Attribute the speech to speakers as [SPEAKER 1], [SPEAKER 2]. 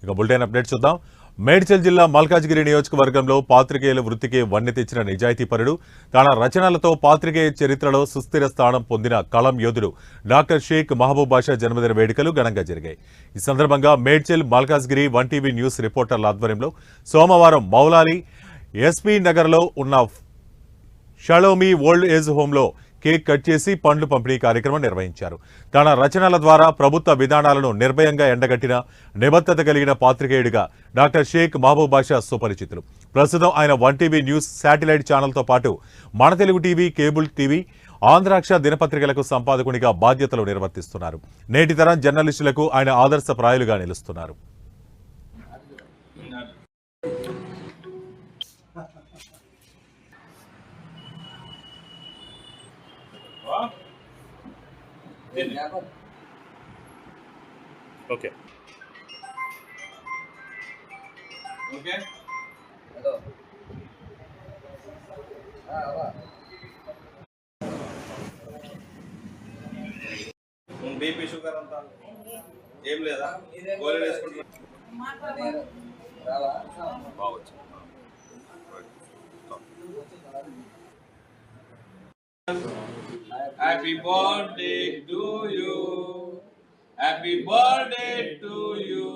[SPEAKER 1] ఇక bulletin update చూద్దాం. మేడ్చల్ జిల్లా మల్కాజ్గిరి నియోజకవర్గంలో పాత్రికేయుల వృత్తికి వన్నె తెచ్చిన నిజాయితీపరుడు, తన రచనలతో పాత్రికేయ చరిత్రలో సుస్థిర స్థానం పొందిన కలం యోధుడు డాక్టర్ షేక్ మహబూబ్ బాషా జన్మదిన వేడుకలు ఘనంగా జరిగాయి. ఈ సందర్భంగా మేడ్చల్ మల్కాజ్గిరి 1TV న్యూస్ రిపోర్టర్ల ఆధ్వర్యంలో సోమవారం మౌలాలి ఎస్పీ నగర్లో ఉన్న షలోమి ఓల్డ్ ఏజ్ హోంలో కేక్ కట్ చేసి పండ్లు పంపిణీ కార్యక్రమం నిర్వహించారు. తన రచనల ద్వారా ప్రభుత్వ విధానాలను నిర్భయంగా ఎండగట్టిన నిబద్ధత కలిగిన పాత్రికేయుడిగా డాక్టర్ షేక్ మహబూబ్ బాషా సుపరిచితులు. ప్రస్తుతం ఆయన 1TV న్యూస్ శాటిలైట్ ఛానల్తో పాటు మన Telugu TV, cable TV, Andhraksha దినపత్రికలకు సంపాదకునిగా బాధ్యతలు నిర్వర్తిస్తున్నారు. నేటి తరం జర్నలిస్టులకు ఆయన ఆదర్శప్రాయులుగా నిలుస్తున్నారు.
[SPEAKER 2] Okay
[SPEAKER 3] okay
[SPEAKER 4] hello
[SPEAKER 3] BP sugar అంతా ఏం లేదా? గోళీలు వేసుకుంటున్నా. బావచ్చు. Happy birthday to you. Happy birthday to you.